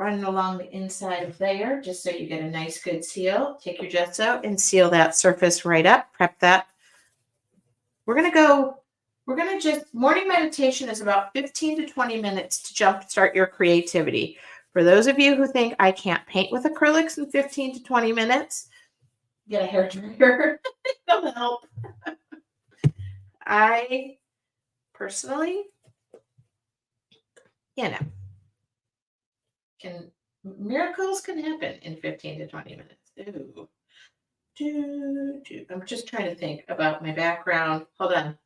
running along the inside of there, just so you get a nice good seal. Take your gesso and seal that surface right up. Prep that. We're going to just, morning meditation is about 15 to 20 minutes to jumpstart your creativity. For those of you who think I can't paint with acrylics in 15 to 20 minutes, get a hair dryer. It'll help. I personally, miracles can happen in 15 to 20 minutes. I'm just trying to think about my background. Hold on.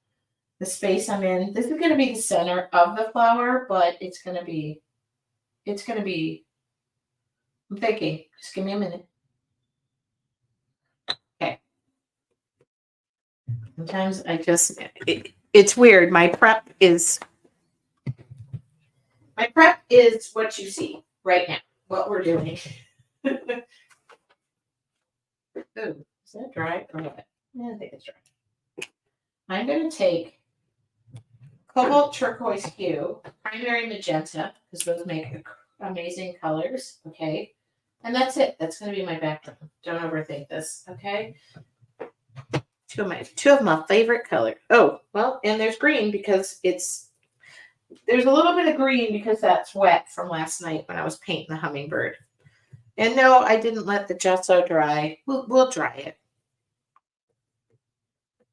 The space I'm in. This is going to be the center of the flower, but it's going to be, I'm thinking, just give me a minute. Okay. Sometimes it's weird. My prep is what you see right now, what we're doing. Ooh, is that dry or what? Yeah, I think it's dry. I'm going to take cobalt turquoise hue, primary magenta, because those make amazing colors, okay? And that's it. That's going to be my background. Don't overthink this, okay? Two of my favorite colors. Oh, well, and there's green because there's a little bit of green because that's wet from last night when I was painting the hummingbird. And no, I didn't let the gesso dry. We'll dry it.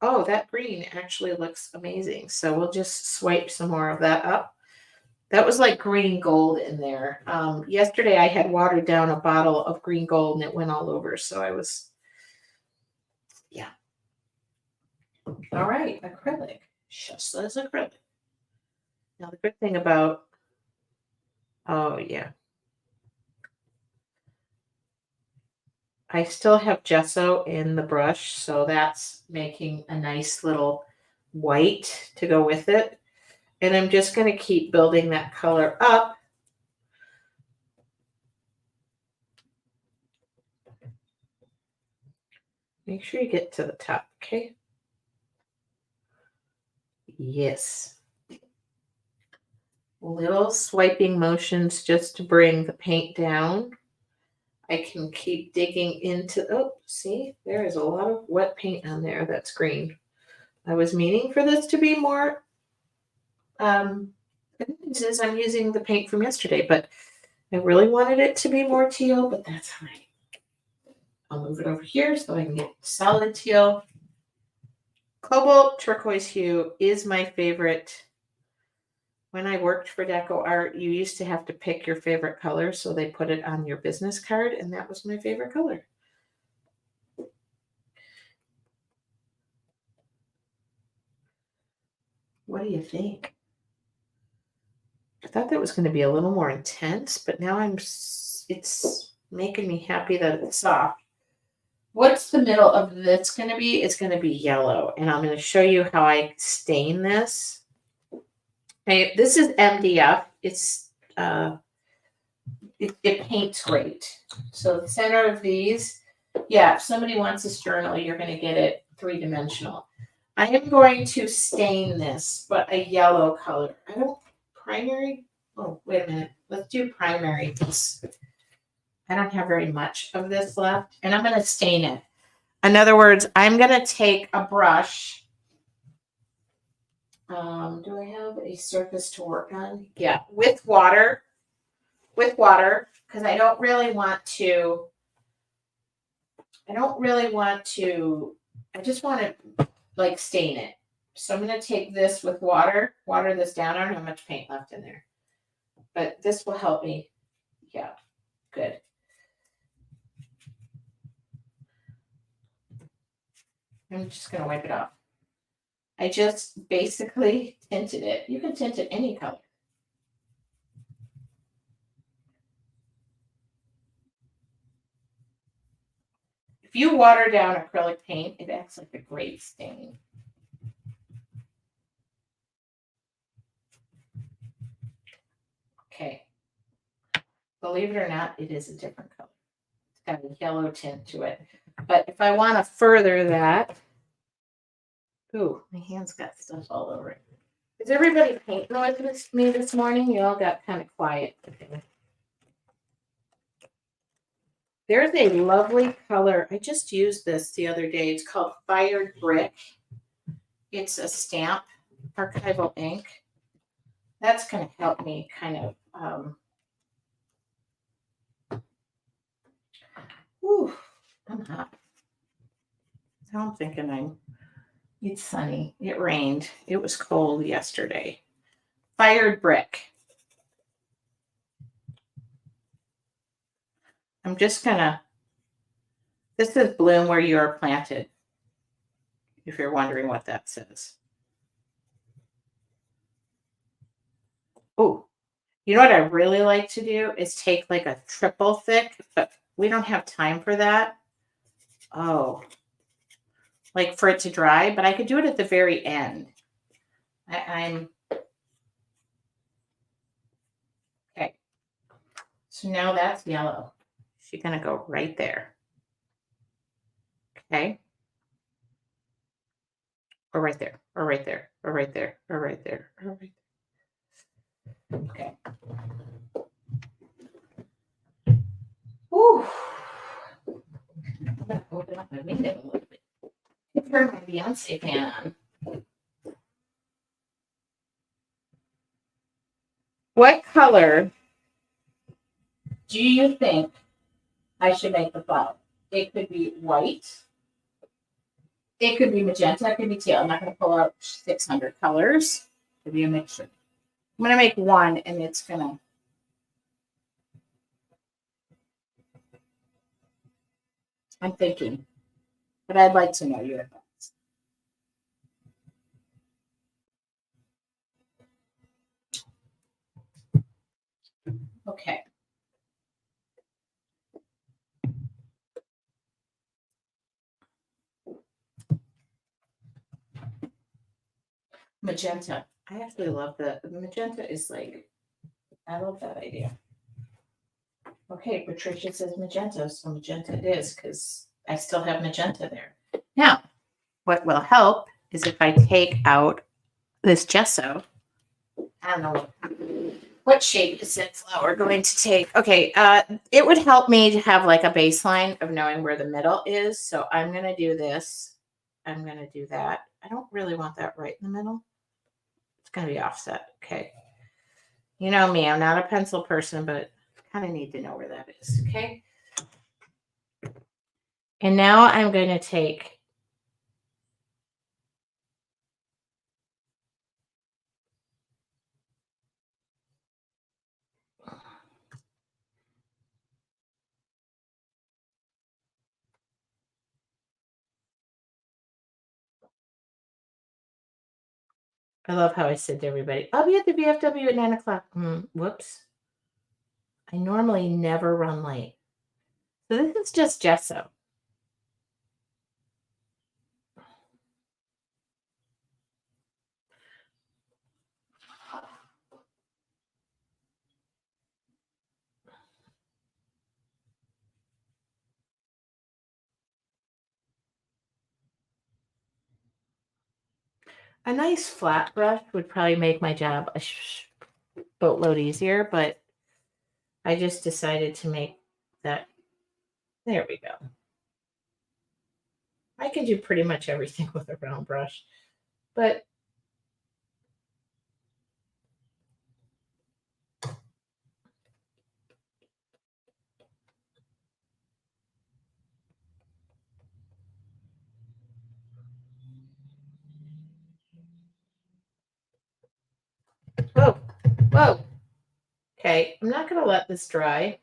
Oh, that green actually looks amazing. So we'll just swipe some more of that up. That was like green gold in there. Yesterday I had watered down a bottle of green gold and it went all over. So I was, yeah. All right, acrylic. Just as acrylic. Now the good thing about, oh yeah. I still have gesso in the brush, so that's making a nice little white to go with it. And I'm just going to keep building that color up. Make sure you get to the top, okay? Yes. Little swiping motions just to bring the paint down. I can keep digging into, oh, see, there is a lot of wet paint on there that's green. I was meaning for this to be more, I'm using the paint from yesterday, but I really wanted it to be more teal, but that's fine. I'll move it over here so I can get solid teal. Cobalt turquoise hue is my favorite. When I worked for Deco Art, you used to have to pick your favorite color, so they put it on your business card, and that was my favorite color. What do you think? I thought that was going to be a little more intense, but now it's making me happy that it's soft. What's the middle of this going to be? It's going to be yellow, and I'm going to show you how I stain this. Okay, this is MDF. It paints great. So the center of these, yeah, if somebody wants this journal, you're going to get it 3-dimensional. I am going to stain this, but a yellow color. Primary. Oh, wait a minute. Let's do primary. I don't have very much of this left, and I'm going to stain it. In other words, I'm going to take a brush. Do I have a surface to work on? Yeah, with water. Because I don't really want to, I just want to like stain it. So I'm going to take this with water this down. I don't have much paint left in there, but this will help me. Yeah, good. I'm just going to wipe it off. I just basically tinted it. You can tint it any color. If you water down acrylic paint, it acts like a great stain. Okay. Believe it or not, it is a different color. It's got a yellow tint to it. But if I want to further that, ooh, my hand's got stuff all over it. Is everybody painting with me this morning? You all got kind of quiet today. There's a lovely color. I just used this the other day. It's called Fired Brick. It's a stamp, archival ink. That's going to help me kind of, I'm hot. I'm thinking it's sunny. It rained. It was cold yesterday. Fired Brick. I'm just going to, this is bloom where you are planted, if you're wondering what that says. Oh, you know what I really like to do is take like a triple thick, but we don't have time for that. Oh, like for it to dry, but I could do it at the very end. I'm okay. So now that's yellow. She's going to go right there. Okay. Or right there, or right there, or right there, or right there, or right there. Okay. Whew. I'm going to open up my window a little bit. I turned my Beyonce fan on. What color do you think I should make the flower? It could be white. It could be magenta. It could be teal. I'm not going to pull out 600 colors. It could be a mixture. I'm going to make one, and it's going to. I'm thinking, but I'd like to know your thoughts. Okay. Magenta. I actually love the magenta is like, I love that idea. Okay, Patricia says magenta, so magenta it is because I still have magenta there. Now, what will help is if I take out this gesso. I don't know what shape is that flower going to take. Okay, it would help me to have like a baseline of knowing where the middle is. So I'm going to do this. I'm going to do that. I don't really want that right in the middle. It's going to be offset. Okay. You know me, I'm not a pencil person, but kind of need to know where that is. Okay. And now I'm going to take I love how I said to everybody, I'll be at the VFW at 9 o'clock. Whoops. I normally never run late. So this is just gesso. A nice flat brush would probably make my job a boatload easier, but I just decided to make that. There we go. I can do pretty much everything with a round brush, but whoa. Okay, I'm not going to let this dry.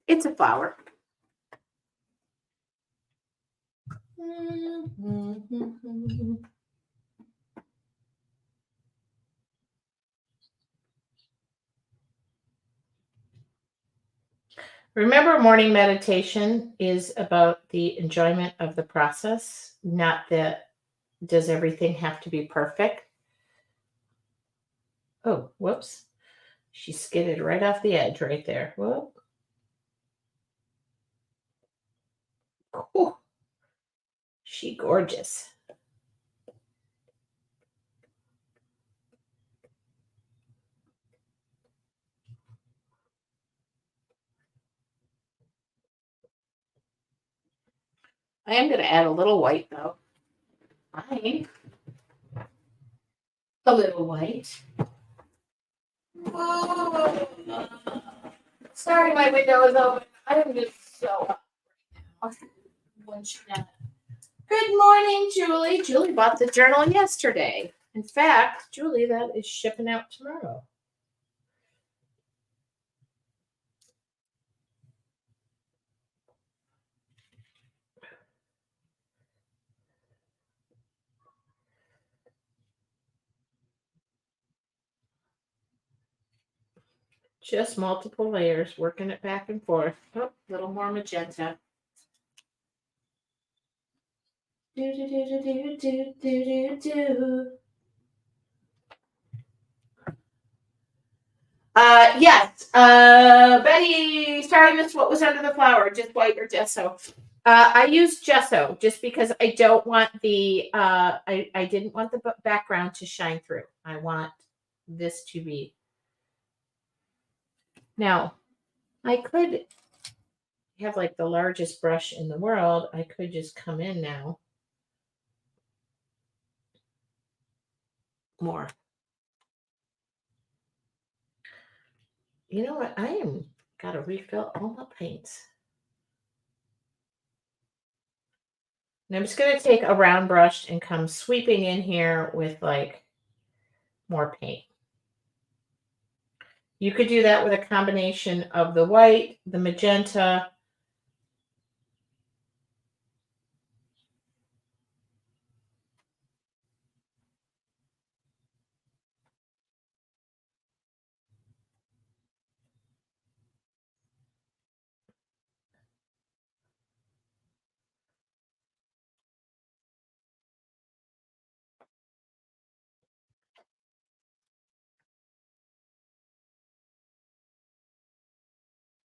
It's a flower. Remember, morning meditation is about the enjoyment of the process, not that does everything have to be perfect. Oh, whoops. She skidded right off the edge right there. Whoop. Oh, she gorgeous. I am going to add a little white though. Fine. A little white. Oh, sorry, my window is open. I am just so Good morning, Julie. Julie bought the journal yesterday. In fact, Julie, that is shipping out tomorrow. Just multiple layers, working it back and forth. Oh, a little more magenta. Do, do, do, do, do, do, do, do. Yes. Betty, sorry, I missed what was under the flower. Just white or gesso. I use gesso just because I don't want the I didn't want the background to shine through. I want this to be. Now, I could have like the largest brush in the world. I could just come in now. More. You know what? I am got to refill all my paints. And I'm just going to take a round brush and come sweeping in here with like more paint. You could do that with a combination of the white, the magenta.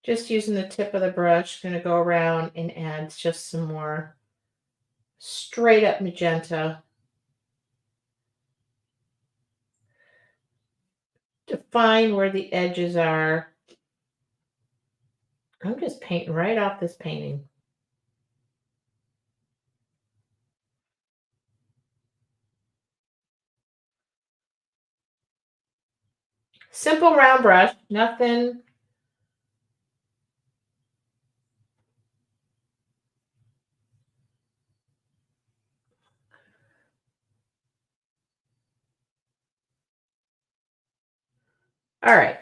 Just using the tip of the brush, going to go around and add just some more straight up magenta. Define where the edges are. I'm just painting right off this painting. Simple round brush, nothing. All right.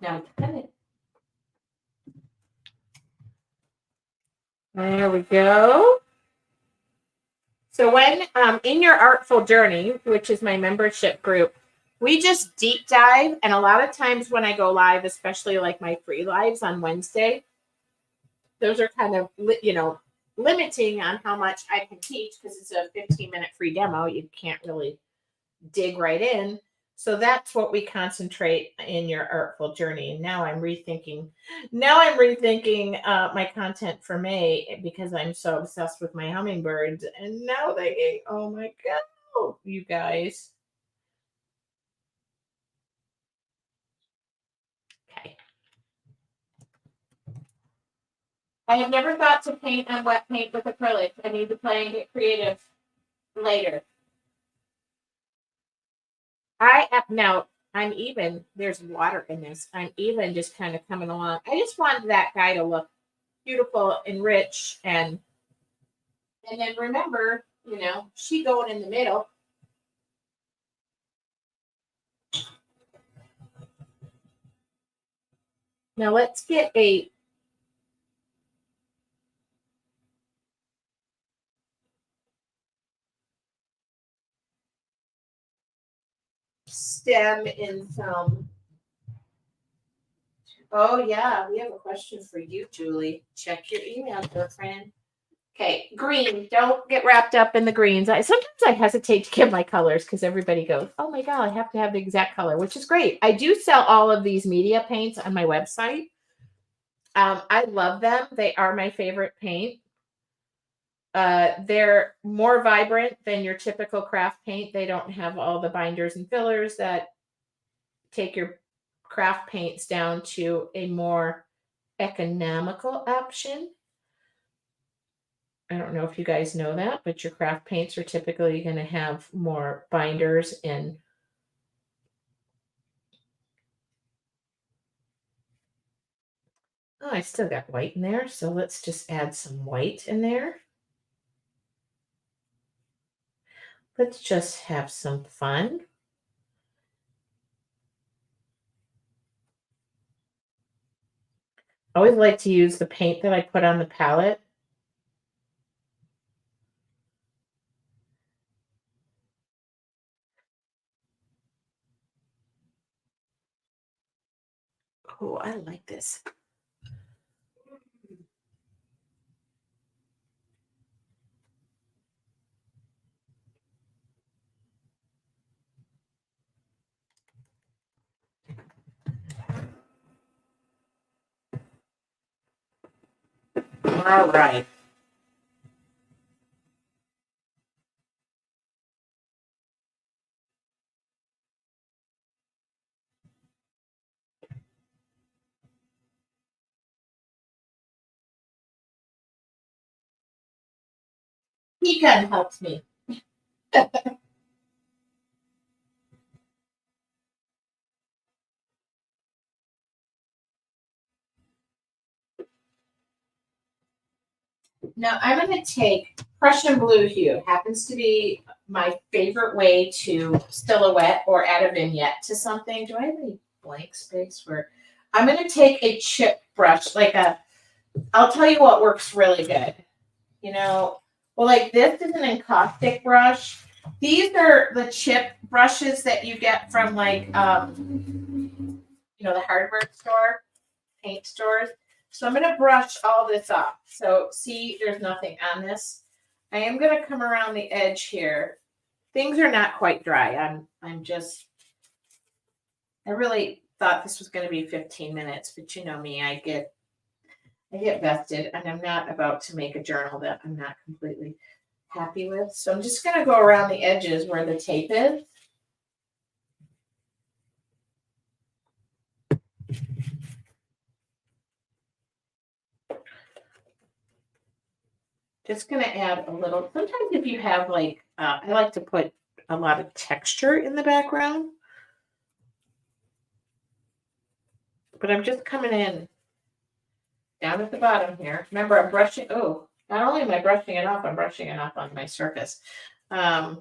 Now, there we go. So when in your artful journey, which is my membership group, we just deep dive. And a lot of times when I go live, especially like my free lives on Wednesday, those are kind of, limiting on how much I can teach because it's a 15-minute free demo. You can't really dig right in. So that's what we concentrate in your artful journey. Now I'm rethinking my content for May because I'm so obsessed with my hummingbirds. And now thinking, oh my God, you guys. Okay. I have never thought to paint on wet paint with acrylic. I need to play and get creative later. There's water in this. I'm even just kind of coming along. I just wanted that guy to look beautiful and rich and then remember, she going in the middle. Now let's get a stem in some. Oh yeah, we have a question for you, Julie. Check your email, girlfriend. Okay, green. Don't get wrapped up in the greens. Sometimes I hesitate to give my colors because everybody goes, "Oh my God, I have to have the exact color," which is great. I do sell all of these media paints on my website. I love them. They are my favorite paint. They're more vibrant than your typical craft paint. They don't have all the binders and fillers that take your craft paints down to a more economical option. I don't know if you guys know that, but your craft paints are typically going to have more binders and oh, I still got white in there, so let's just add some white in there. Let's just have some fun. I always like to use the paint that I put on the palette. Oh, I like this. All right. He kind of helps me. Now I'm going to take Prussian blue hue. Happens to be my favorite way to silhouette or add a vignette to something. Do I have any blank space where I'm going to take a chip brush, like a, I'll tell you what works really good. You know, well, like this is an encaustic brush. These are the chip brushes that you get from like, the hardware store, paint stores. So I'm going to brush all this off. So see, there's nothing on this. I am going to come around the edge here. Things are not quite dry. I really thought this was going to be 15 minutes, but you know me, I get vested and I'm not about to make a journal that I'm not completely happy with. So I'm just going to go around the edges where the tape is. Just going to add a little, sometimes if you have like, I like to put a lot of texture in the background. But I'm just coming in down at the bottom here. Remember, I'm brushing, oh, not only am I brushing it off, I'm brushing it off on my surface. There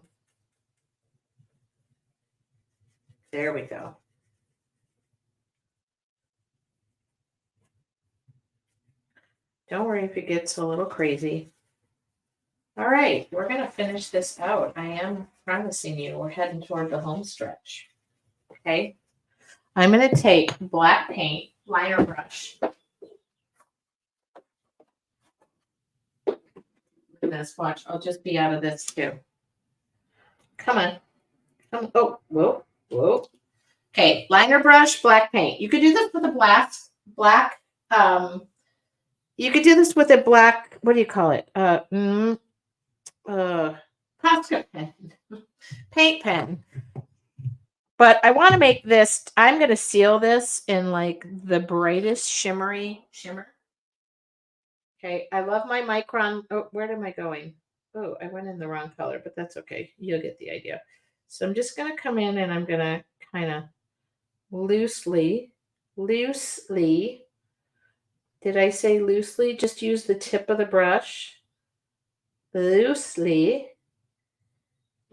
we go. Don't worry if it gets a little crazy. All right, we're going to finish this out. I am promising you we're heading toward the home stretch. Okay. I'm going to take black paint, liner brush. Look at this. Watch. I'll just be out of this too. Come on. Oh, whoa, whoa. Okay, liner brush, black paint. You could do this with a you could do this with a black, what do you call it? Posca pen, paint pen. But I want to make this, I'm going to seal this in like the brightest shimmery shimmer. Okay, I love my micron. Oh, where am I going? Oh, I went in the wrong color, but that's okay. You'll get the idea. So I'm just going to come in and I'm going to kind of loosely, did I say loosely? Just use the tip of the brush. Loosely,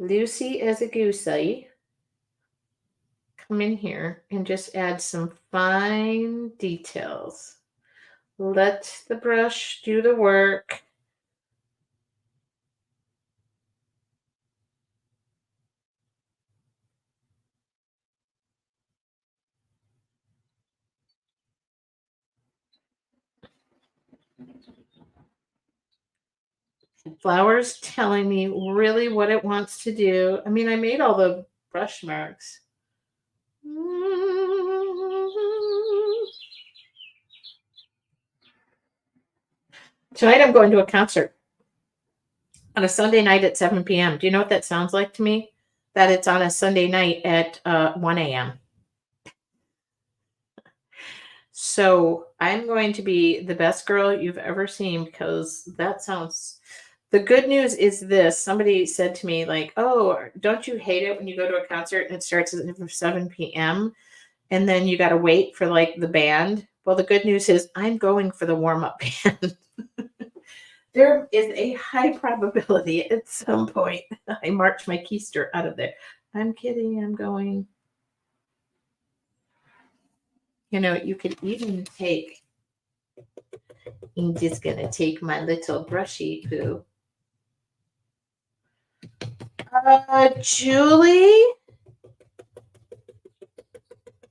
loosey as a goosey. Come in here and just add some fine details. Let the brush do the work. The flower's telling me really what it wants to do. I mean, I made all the brush marks. Tonight I'm going to a concert on a Sunday night at 7 p.m. Do you know what that sounds like to me? That it's on a Sunday night at 1 a.m. So I'm going to be the best girl you've ever seen because that sounds The good news is this. Somebody said to me, like, oh, don't you hate it when you go to a concert and it starts at 7 p.m. and then you got to wait for like the band? Well, the good news is I'm going for the warm up band. There is a high probability at some point I march my keister out of there. I'm kidding. I'm going. You know, you could even take, I'm just going to take my little brushy poo. Julie,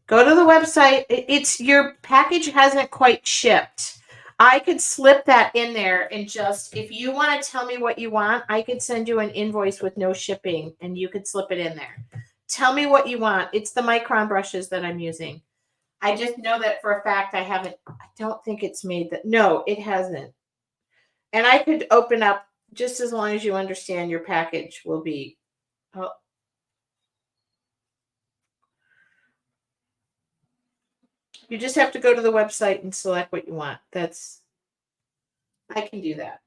go to the website. It's your package hasn't quite shipped. I could slip that in there and just, if you want to tell me what you want, I could send you an invoice with no shipping and you could slip it in there. Tell me what you want. It's the micron brushes that I'm using. I just know that for a fact I don't think it's made that. No, it hasn't. And I could open up just as long as you understand your package will be. Oh. You just have to go to the website and select what you want. I can do that.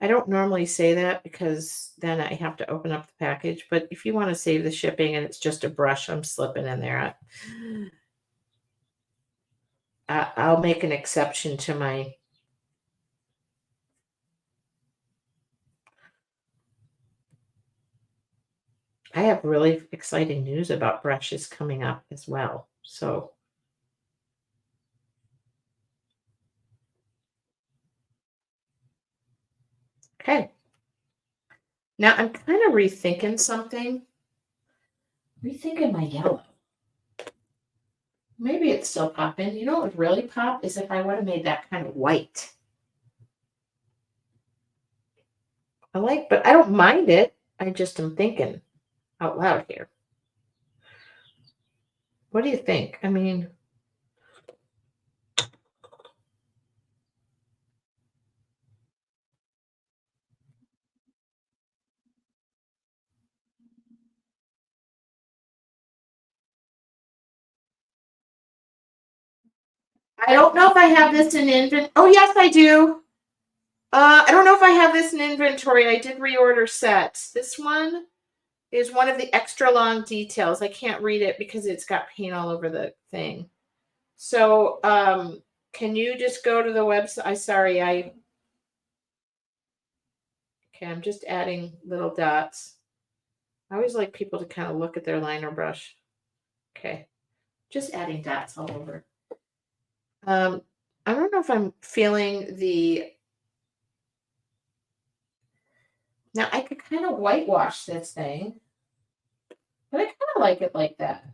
I don't normally say that because then I have to open up the package. But if you want to save the shipping and it's just a brush, I'm slipping in there. I'll make an exception to my. I have really exciting news about brushes coming up as well. So. Okay. Now I'm kind of rethinking something. Rethinking my yellow. Maybe it's still popping. You know what would really pop is if I would have made that kind of white. But I don't mind it. I just am thinking out loud here. What do you think? I mean, I don't know if I have this in inventory. Oh, yes, I do. I don't know if I have this in inventory. I did reorder sets. This one is one of the extra long details. I can't read it because it's got paint all over the thing. So, can you just go to the website? Okay, I'm just adding little dots. I always like people to kind of look at their liner brush. Okay, just adding dots all over. I don't know if I'm feeling the. Now I could kind of whitewash this thing, but I kind of like it like that.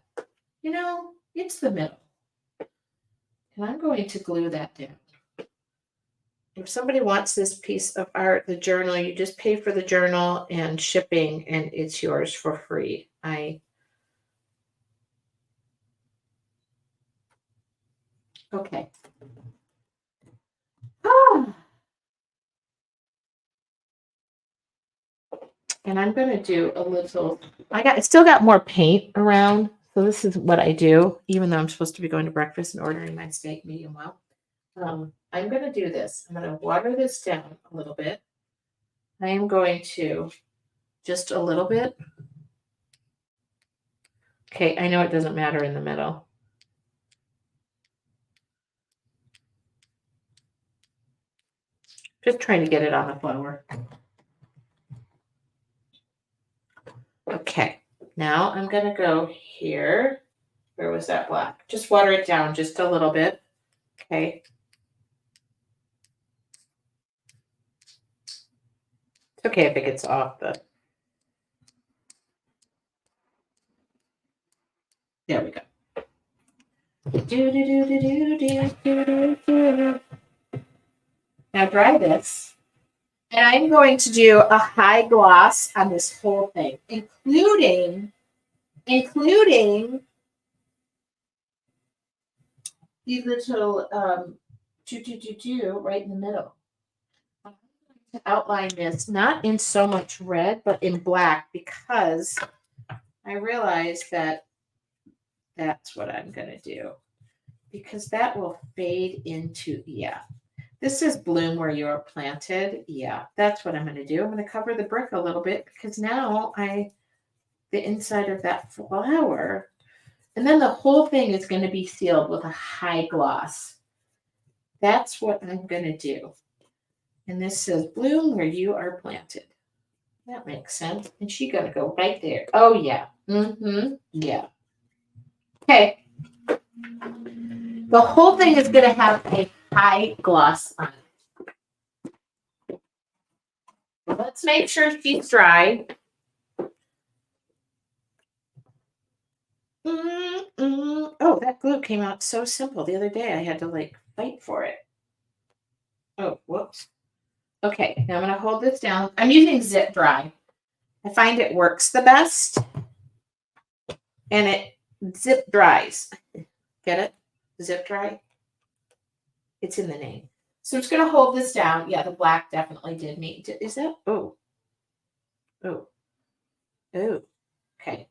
You know, it's the middle. And I'm going to glue that down. If somebody wants this piece of art, the journal, you just pay for the journal and shipping, and it's yours for free. Okay. And I'm going to do a little, I still got more paint around. So this is what I do, even though I'm supposed to be going to breakfast and ordering my steak medium well. I'm going to do this. I'm going to water this down a little bit. I am going to just a little bit. Okay, I know it doesn't matter in the middle. Just trying to get it on the flower. Okay, now I'm going to go here. Where was that black? Just water it down just a little bit. Okay. It's okay if it gets off the. There we go. Now dry this. And I'm going to do a high gloss on this whole thing, including these little right in the middle. I'm going to outline this not in so much red, but in black, because I realized that that's what I'm going to do. because that will fade into, yeah. This is bloom where you're planted. Yeah, that's what I'm going to do. I'm going to cover the brick a little bit because now the inside of that flower, and then the whole thing is going to be sealed with a high gloss. That's what I'm going to do. And this says bloom where you are planted. That makes sense. And she's going to go right there. Oh, yeah. Yeah. Okay. The whole thing is going to have a high gloss on it. Let's make sure she's dry. Oh, that glue came out so simple. The other day I had to like fight for it. Oh, whoops. Okay, now I'm going to hold this down. I'm using Zip Dry. I find it works the best. And it zip dries. Get it? Zip dry. It's in the name. So I'm just going to hold this down. Yeah, the black definitely did meet. Is that? Oh. Oh. Oh. Okay.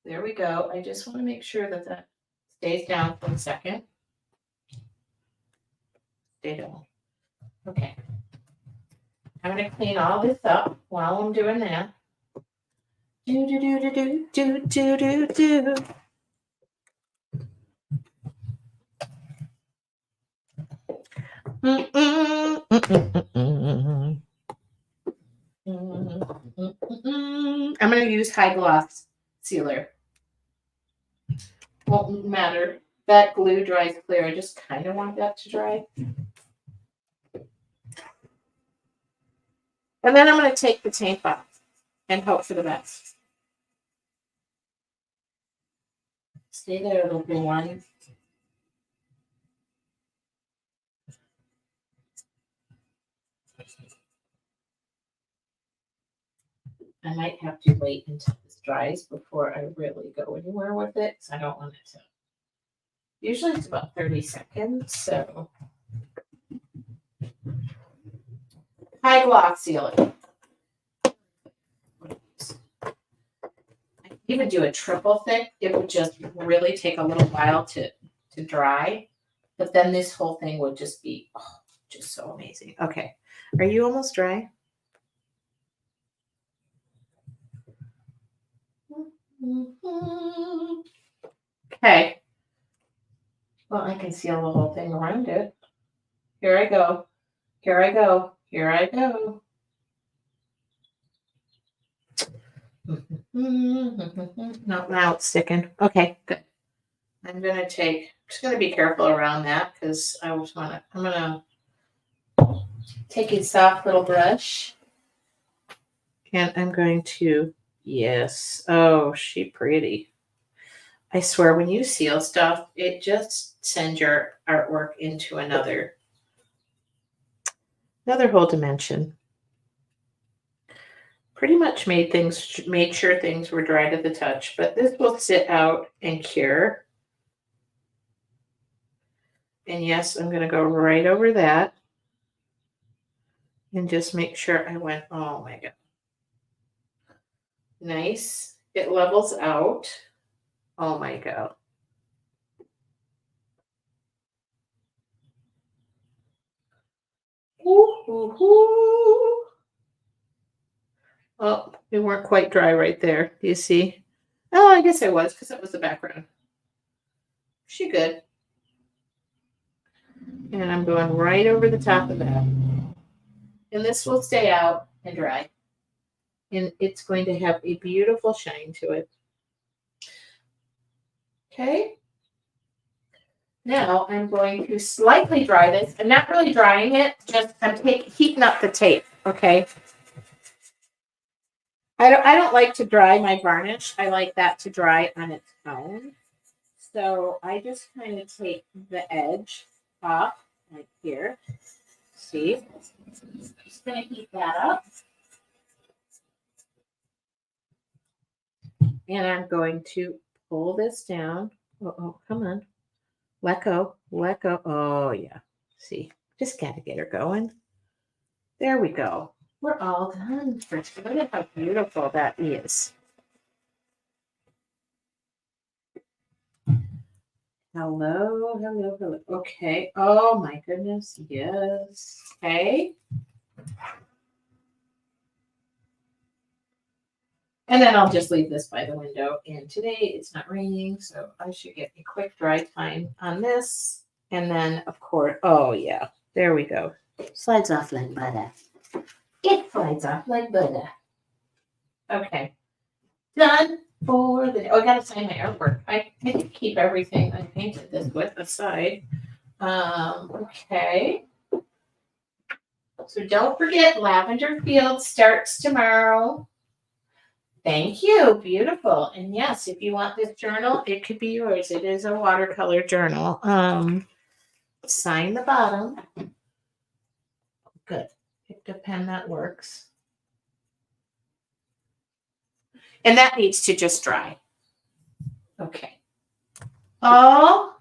There we go. I just want to make sure that that stays down for a second. Stay down. Okay. I'm going to clean all this up while I'm doing that. Do, do, do, do, do, do, do, do. I'm going to use high gloss sealer. Won't matter. That glue dries clear. I just kind of want that to dry. And then I'm going to take the tape off and hope for the best. Stay there, little blue one. I might have to wait until this dries before I really go anywhere with it, because I don't want it to. Usually it's about 30 seconds, so. High gloss sealer. I could even do a triple thick. It would just really take a little while to dry, but then this whole thing would just be just so amazing. Okay, are you almost dry? Okay. Well, I can seal the whole thing around it. Here I go. Here I go. Here I go. No, now it's sticking. Okay, good. I'm just gonna be careful around that because I'm gonna take a soft little brush and I'm going to, yes. Oh, she pretty. I swear when you seal stuff, it just sends your artwork into another whole dimension. Pretty much made sure things were dry to the touch, but this will sit out and cure. And yes, I'm going to go right over that and just make sure I went, oh my God. Nice. It levels out. Oh my God. Ooh, ooh, ooh. Oh, they weren't quite dry right there. Do you see? Oh, I guess I was because it was the background. She good. And I'm going right over the top of that. And this will stay out and dry. And it's going to have a beautiful shine to it. Okay. Now I'm going to slightly dry this. I'm not really drying it, just I'm heating up the tape. Okay. I don't like to dry my varnish. I like that to dry on its own. So I just kind of take the edge off like here. See? Just going to heat that up. And I'm going to pull this down. Oh, come on. Let go. Let go. Oh, yeah. See? Just got to get her going. There we go. We're all done. Look at how beautiful that is. Hello, hello, hello. Okay. Oh my goodness. Yes. Okay. And then I'll just leave this by the window. And today it's not raining, so I should get a quick dry time on this. And then, of course, oh yeah, there we go. Slides off like butter. It slides off like butter. Okay. Done for the day. Oh, I gotta sign my artwork. I did keep everything I painted this with aside. Okay. So don't forget, Lavender Field starts tomorrow. Thank you. Beautiful. And yes, if you want this journal, it could be yours. It is a watercolor journal. Sign the bottom. Good. Picked a pen that works. And that needs to just dry. Okay. Oh,